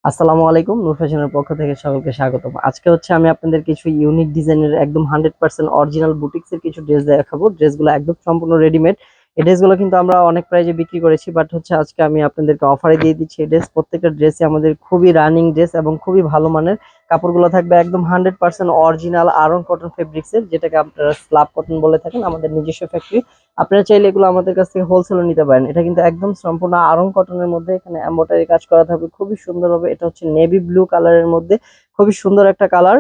আসসালামু আলাইকুম, নূর ফ্যাশনের পক্ষ থেকে সকলকে স্বাগতম। আজকে হচ্ছে আমি আপনাদের কিছু ইউনিক ডিজাইনের একদম 100% অরিজিনাল বুটিক্সের কিছু ড্রেস দেখাবো। ড্রেসগুলো একদম সম্পূর্ণ রেডিমেড। এই ড্রেসগুলো কিন্তু আমরা অনেক প্রাইজে বিক্রি করেছি, বাট হচ্ছে আজকে আমি আপনাদেরকে অফারে দিয়ে দিচ্ছি। এই ড্রেস প্রত্যেকটা ড্রেসই আমাদের খুবই রানিং ড্রেস এবং খুবই ভালো মানের। কাপড়গুলো থাকবে একদম 100% অরিজিনাল আয়রন কটন ফেব্রিক্সের, যেটাকে আপনারা স্ল্যাব কটন বলে থাকেন। আমাদের নিজস্ব ফ্যাক্টরি। আপনারা চাইলে এগুলো আমাদের কাছ থেকে হোলসেলও নিতে পারেন। এটা কিন্তু একদম সম্পূর্ণ আড়ং কটনের মধ্যে, এখানে এমব্রয়ডারি কাজ করা থাকবে খুবই সুন্দরভাবে। এটা হচ্ছে নেভি ব্লু কালারের মধ্যে, খুবই সুন্দর একটা কালার।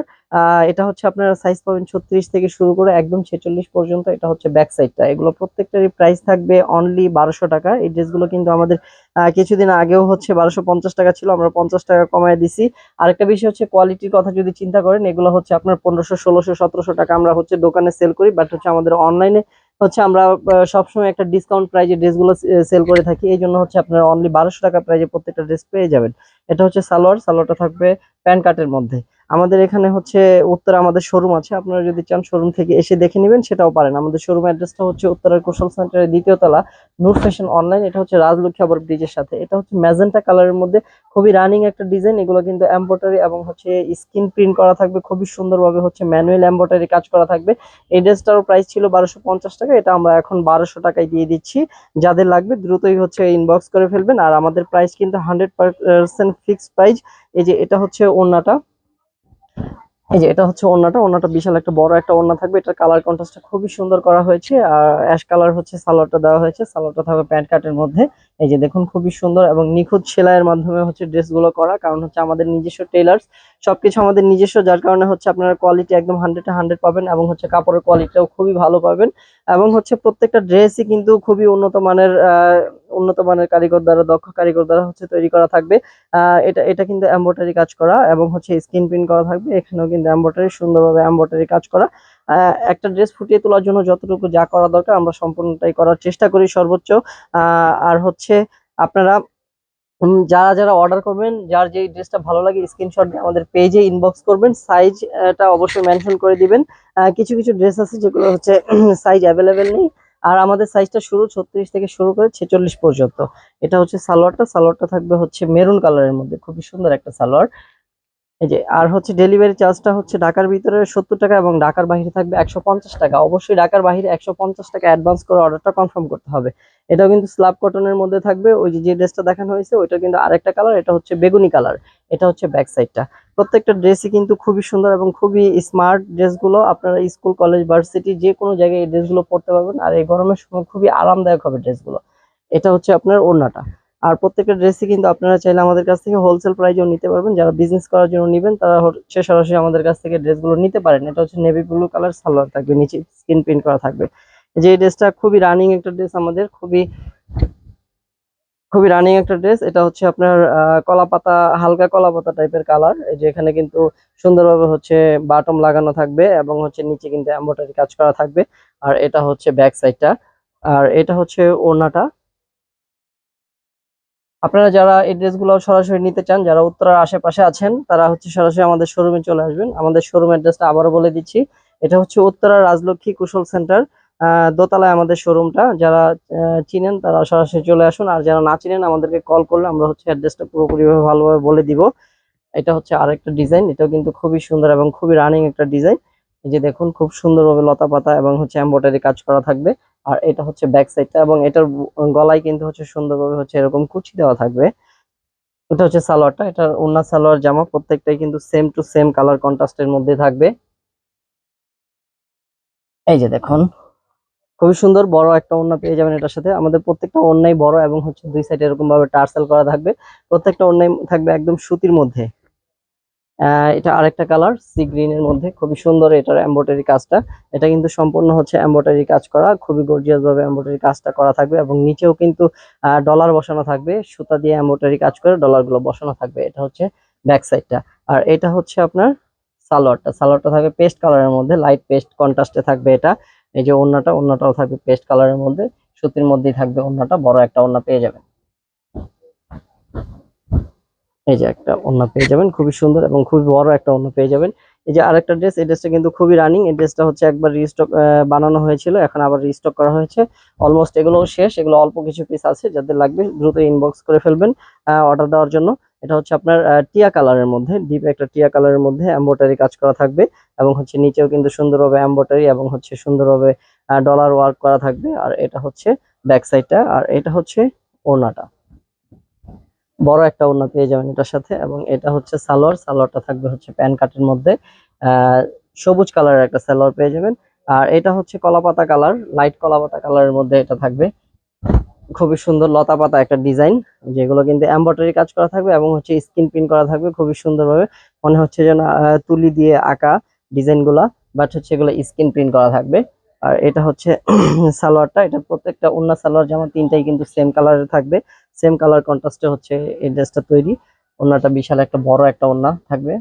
এটা হচ্ছে আপনারা সাইজ পাবেন 36 থেকে শুরু করে একদম 46 পর্যন্ত। এটা হচ্ছে ব্যাক সাইডটা। এগুলো প্রত্যেকটারই প্রাইস থাকবে অনলি 1200 টাকা। এই ড্রেসগুলো কিন্তু আমাদের কিছুদিন আগেও হচ্ছে 1250 টাকা ছিল, আমরা 50 টাকা কমায় দিছি। আরেকটা বিষয় হচ্ছে কোয়ালিটির কথা যদি চিন্তা করেন, এগুলো হচ্ছে আপনার 1500, 1600, 1700 টাকা আমরা হচ্ছে দোকানে সেল করি, বাট হচ্ছে আমাদের অনলাইনে হচ্ছে আমরা সবসময় একটা ডিসকাউন্ট প্রাইজে ড্রেসগুলো সেল করে থাকি। এই জন্য হচ্ছে আপনারা অনলি 1200 টাকা প্রাইজে প্রত্যেকটা ড্রেস পেয়ে যাবেন। এটা হচ্ছে সালোয়ার। সালোয়ারটা থাকবে প্যান্ট কাটের মধ্যে। আমাদের এখানে হচ্ছে উত্তরা আমাদের শোরুম আছে, আপনারা যদি চান শোরুম থেকে এসে দেখে নেবেন সেটাও পারেন। আমাদের শোরুম অ্যাড্রেসটা হচ্ছে উত্তরার কুশল সেন্টারের 2য় তলা, নূর ফ্যাশন অনলাইন। এটা হচ্ছে রাজলক্ষ্মী আবার ব্রিজের সাথে। এটা হচ্ছে ম্যাজেন্টা কালারের মধ্যে, খুবই রানিং একটা ডিজাইন। এগুলো কিন্তু এমব্রয়ডারি এবং হচ্ছে স্ক্রিন প্রিন্ট করা থাকবে, খুবই সুন্দরভাবে হচ্ছে ম্যানুয়াল এমব্রয়ডারি কাজ করা থাকবে। এই ড্রেসটারও প্রাইস ছিল 1250 টাকা, এটা আমরা এখন 1200 টাকায় দিয়ে দিচ্ছি। যাদের লাগবে দ্রুতই হচ্ছে ইনবক্স করে ফেলবেন। আর আমাদের প্রাইস কিন্তু 100% ফিক্সড প্রাইস। এই যে এটা হচ্ছে ওড়নাটা, এই যে এটা হচ্ছে ওড়নাটা। ওড়নাটা বিশাল একটা বড় একটা ওড়না থাকবে। এটার কালার কন্ট্রাস্টটা খুবই সুন্দর করা হয়েছে। আর অ্যাশ কালার হচ্ছে সালোয়ারটা দেওয়া হয়েছে। সালোয়ারটা থাকবে প্যান্ট কাটের মধ্যে। এই যে দেখুন, খুবই সুন্দর এবং নিখুঁত সেলাইয়ের মাধ্যমে হচ্ছে ড্রেসগুলো করা, কারণ হচ্ছে আমাদের নিজস্ব টেলার্স, সবকিছু আমাদের নিজস্ব, যার কারণে হচ্ছে আপনারা কোয়ালিটি একদম 100-100 পাবেন এবং হচ্ছে কাপড়ের কোয়ালিটিটাও খুবই ভালো পাবেন। এবং হচ্ছে প্রত্যেকটা ড্রেসই কিন্তু খুবই উন্নত মানের কারিগর দ্বারা, দক্ষ কারিগর দ্বারা হচ্ছে তৈরি করা থাকবে। এটা এটা কিন্তু এমব্রয়ডারি কাজ করা এবং হচ্ছে স্ক্রিন প্রিন্ট করা থাকবে। এখানেও কিন্তু এমব্রয়ডারি, সুন্দরভাবে এমব্রয়ডারি কাজ করা। একটা ড্রেস ফুটিয়ে তোলার জন্য যতটুকু যা করা দরকার আমরা সম্পূর্ণটাই করার চেষ্টা করি সর্বোচ্চ। আর হচ্ছে আপনারা যারা যারা অর্ডার করবেন, যার যেই ড্রেসটা ভালো লাগে স্ক্রিনশট দিয়ে আমাদের পেজে ইনবক্স করবেন। সাইজটা অবশ্যই মেনশন করে দিবেন। কিছু কিছু ড্রেস আছে যেগুলো হচ্ছে সাইজ অ্যাভেলেবেল নেই। আর আমাদের সাইজটা শুরু 36 থেকে শুরু করে 46 পর্যন্ত। এটা হচ্ছে সালোয়ারটা। সালোয়ারটা থাকবে হচ্ছে মেরুন কালারের মধ্যে, খুবই সুন্দর একটা সালোয়ার। এই যে আর হচ্ছে ডেলিভারি চার্জটা হচ্ছে ঢাকার ভিতরে 70 টাকা এবং ঢাকার বাইরে থাকবে 150 টাকা। অবশ্যই ঢাকার বাইরে 150 টাকা অ্যাডভান্স করে অর্ডারটা কনফার্ম করতে হবে। এটাও কিন্তু স্ল্যাব কটনের মধ্যে থাকবে। ওই যে যে ড্রেসটা দেখানো হয়েছে ওইটা কিন্তু আরেকটা কালার, এটা হচ্ছে বেগুনি কালার। এটা হচ্ছে ব্যাক সাইডটা। প্রত্যেকটা ড্রেসই কিন্তু খুবই সুন্দর এবং খুবই স্মার্ট। ড্রেসগুলো আপনারা স্কুল, কলেজ, ভার্সিটি যে কোনো জায়গায় এই ড্রেসগুলো পরতে পারবেন। আর এই গরমের সময় খুবই আরামদায়ক হবে ড্রেসগুলো। এটা হচ্ছে আপনার ওড়নাটা। আর প্রত্যেকটা ড্রেসই কিন্তু আপনারা চাইলে আমাদের কাছ থেকে হোলসেল প্রাইসেও নিতে পারবেন। যারা বিজনেস করার জন্য নিবেন তারা হচ্ছে সরাসরি আমাদের কাছ থেকে ড্রেসগুলো নিতে পারেন। এটা হচ্ছে নেভি ব্লু কালার, সালোয়ার থাকবে, নিচে স্ক্রিন প্রিন্ট করা থাকবে। যে ড্রেসটা খুবই রানিং একটা ড্রেস, আমাদের খুবই খুবই রানিং একটা ড্রেস। এটা হচ্ছে আপনার কলা পাতা, হালকা কলা পাতা টাইপের কালার। এই যে এখানে কিন্তু সুন্দরভাবে হচ্ছে বাটম লাগানো থাকবে এবং হচ্ছে নিচে কিন্তু এমব্রয়ডারি কাজ করা থাকবে। আর এটা হচ্ছে ব্যাক সাইডটা। আর এটা হচ্ছে ওড়নাটা। আপনারা যারা এই ড্রেসগুলো সরাসরি নিতে চান, যারা উত্তরার আশেপাশে আছেন, তারা হচ্ছে সরাসরি আমাদের শোরুমে চলে আসবেন। আমাদের শোরুম অ্যাড্রেসটা আবারও বলে দিচ্ছি। এটা হচ্ছে উত্তরা রাজলক্ষ্মী কুশল সেন্টার, দোতলায় আমাদের শোরুমটা। যারা চিনেন তারা সরাসরি চলে আসুন, আর যারা না চিনেন আমাদেরকে কল করলে আমরা হচ্ছে অ্যাড্রেসটা পুরোপুরিভাবে ভালোভাবে বলে দিব। এটা হচ্ছে আরেকটা ডিজাইন। এটাও কিন্তু খুবই সুন্দর এবং খুবই রানিং একটা ডিজাইন। এই যে দেখুন, খুব সুন্দরভাবে লতা পাতা এবং হচ্ছে এমব্রয়ডারি কাজ করা থাকবে। আর এটা হচ্ছে ব্যাক সাইডটা এবং এটার গলায় কিন্তু হচ্ছে সুন্দরভাবে হচ্ছে এরকম কুচি দেওয়া থাকবে। এটা হচ্ছে সালোয়ারটা। এটার ওড়না, সালোয়ার, জামা প্রত্যেকটাই কিন্তু সেম টু সেম কালার কন্ট্রাস্টের মধ্যে থাকবে। এই যে দেখুন, খুবই সুন্দর বড় একটা ওড়না পেয়ে যাবেন এটার সাথে। আমাদের প্রত্যেকটা ওড়নাই বড় এবং হচ্ছে দুই সাইডে এরকম ভাবে টার্সেল করা থাকবে। প্রত্যেকটা ওড়নাই থাকবে একদম সুতির মধ্যে। এটা আরেকটা কালার সি গ্রিন এর মধ্যে, খুবই সুন্দর এটার এমব্রয়ডারি কাজটা। এটা কিন্তু সম্পূর্ণ হচ্ছে এমব্রয়ডারি কাজ করা, খুবই গর্জিয়াস ভাবে এমব্রয়ডারি কাজটা করা থাকবে এবং নিচেও কিন্তু ডলার বসানো থাকবে, সুতা দিয়ে এমব্রয়ডারি কাজ করে ডলার গুলো বসানো থাকবে। এটা হচ্ছে ব্যাক সাইডটা। আর এটা হচ্ছে আপনার সালোয়ারটা। সালোয়ারটা থাকবে পেস্ট কালারের মধ্যে, লাইট পেস্ট কন্ট্রাস্টে থাকবে এটা। এই যে ওড়নাটা, ওড়নাটাও থাকবে পেস্ট কালারের মধ্যে, সুতির মধ্যেই থাকবে ওড়নাটা। বড় একটা ওড়না পেয়ে যাবেন। এই যে একটা ওড়না পেয়ে যাবেন, খুবই সুন্দর এবং খুবই বড় একটা ওড়না পেয়ে যাবেন। এই যে আরেকটা ড্রেস, এই ড্রেসটা কিন্তু খুবই রানিং। এই ড্রেসটা হচ্ছে একবার রিস্টক বানানো হয়েছিল, এখন আবার রিস্টক করা হয়েছে। অলমোস্ট এগুলো শেষ, এগুলো অল্প কিছু পিস আছে, যাদের লাগবে দ্রুত ইনবক্স করে ফেলবেন অর্ডার দেওয়ার জন্য। এটা হচ্ছে আপনার টিয়া কালারের মধ্যে, ডিপ একটা টিয়া কালারের মধ্যে এমব্রয়ডারি কাজ করা থাকবে, এবং হচ্ছে নিচেও কিন্তু সুন্দরভাবে এমব্রয়ডারি এবং হচ্ছে সুন্দরভাবে ডলার ওয়ার্ক করা থাকবে। আর এটা হচ্ছে ব্যাক সাইডটা, আর এটা হচ্ছে ওড়নাটা, বড় একটা ওড়না পেয়ে যাবেন এটার সাথে। এবং এটা হচ্ছে সালোয়ার, সালোয়ারটা থাকবে হচ্ছে প্যান কাটের মধ্যে, আহ সবুজ কালারের একটা সালোয়ার পেয়ে যাবেন। আর এটা হচ্ছে কলাপাতা কালার, লাইট কলাপাতা কালারের মধ্যে এটা থাকবে, খুবই সুন্দর লতা পাতা একটা ডিজাইন, যেগুলো কিন্তু এমব্রয়ডারি কাজ করা থাকবে এবং হচ্ছে স্ক্রিন প্রিন্ট করা থাকবে খুবই সুন্দরভাবে। মনে হচ্ছে যেন তুলি দিয়ে আঁকা ডিজাইন গুলা, বাট হচ্ছে এগুলো স্ক্রিন প্রিন্ট করা থাকবে। আর এটা হচ্ছে সালোয়ারটা, এটা প্রত্যেকটা ওন্না সালোয়ার জামা তিনটাই কিন্তু সেম কালারের থাকবে, সেম কালার কন্ট্রাস্টে হচ্ছে এই ড্রেসটা তৈরি। ওন্নাটা বিশাল একটা বড় একটা ওন্না থাকবে।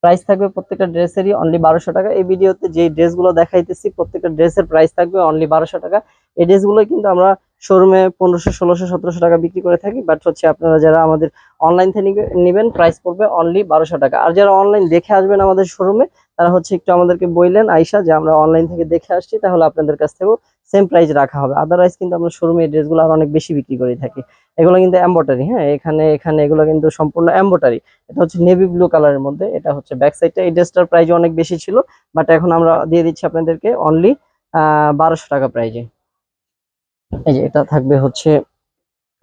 প্রাইস থাকবে প্রত্যেকটা ড্রেসেরই অনলি 1200 টাকা। এই ভিডিওতে যে ড্রেসগুলো দেখাইতেছি প্রত্যেকটা ড্রেসের প্রাইস থাকবে অনলি 1200 টাকা। এই ড্রেসগুলো কিন্তু আমরা শোরুমে 1500, 1600, 1700 টাকা বিক্রি করে থাকি, বাট হচ্ছে আপনারা যারা আমাদের অনলাইন থেকে নেবেন প্রাইস পড়বে অনলি 1200 টাকা। আর যারা অনলাইন দেখে আসবেন আমাদের শোরুমে, তারা হচ্ছে একটু আমাদেরকে বললেন আইসা যে আমরা অনলাইন থেকে দেখে আসছি, তাহলে আপনাদের কাছ থেকেও সেম প্রাইস রাখা হবে। আদারওয়াইজ কিন্তু আমরা শোরুমে এই ড্রেসগুলো আর অনেক বেশি বিক্রি করে থাকি। এগুলো কিন্তু এম্বয়ডারি, হ্যাঁ, এখানে এখানে এগুলো কিন্তু সম্পূর্ণ এম্বয়ডারি। এটা হচ্ছে নেভি ব্লু কালারের মধ্যে, এটা হচ্ছে ব্যাক সাইডটা। এই ড্রেসটার প্রাইস অনেক বেশি ছিল, বাট এখন আমরা দিয়ে দিচ্ছি আপনাদেরকে অনলি 1200 টাকা প্রাইজে। এই যে এটা থাকবে হচ্ছে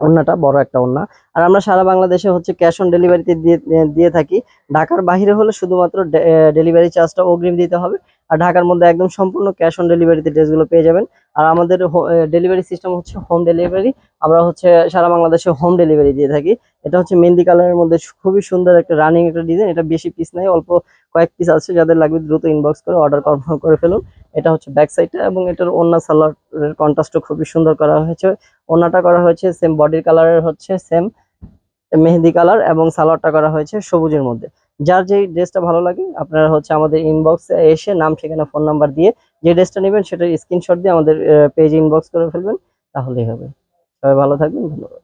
ওড়নাটা, বড় একটা ওড়না। আর আমরা সারা বাংলাদেশে হচ্ছে ক্যাশ অন ডেলিভারিতে দিয়ে দিয়ে থাকি। ঢাকার বাইরে হলে শুধুমাত্র ডেলিভারি চার্জটা অগ্রিম দিতে হবে, আর ঢাকার মধ্যে একদম সম্পূর্ণ ক্যাশ অন ডেলিভারিতে ড্রেসগুলো পেয়ে যাবেন। আর আমাদের ডেলিভারি সিস্টেম হচ্ছে হোম ডেলিভারি, আমরা হচ্ছে সারা বাংলাদেশে হোম ডেলিভারি দিয়ে থাকি। এটা হচ্ছে মেহেন্দি কালারের মধ্যে খুবই সুন্দর একটা রানিং একটা ডিজাইন, এটা বেশি পিস নাই, অল্প কয়েক পিস আছে, যাদের লাগবে দ্রুত ইনবক্স করে অর্ডার কনফার্ম করে ফেলুন। এটা হচ্ছে ব্যাক সাইডটা, এবং এটার ওড়না সালোয়ারের কন্ট্রাস্টও খুবই সুন্দর করা হয়েছে। ওড়নাটা করা হয়েছে সেম বডির কালারের হচ্ছে সেম মেহেদি কালার, এবং সালোয়ারটা করা হয়েছে সবুজের মধ্যে। যার যেই ড্রেসটা ভালো লাগে আপনারা হচ্ছে আমাদের ইনবক্সে এসে নাম, ঠিকানা, ফোন নাম্বার দিয়ে যে ড্রেসটা নেবেন সেটার স্ক্রিনশট দিয়ে আমাদের পেজে ইনবক্স করে ফেলবেন, তাহলেই হবে। সবাই ভালো থাকবেন, ধন্যবাদ।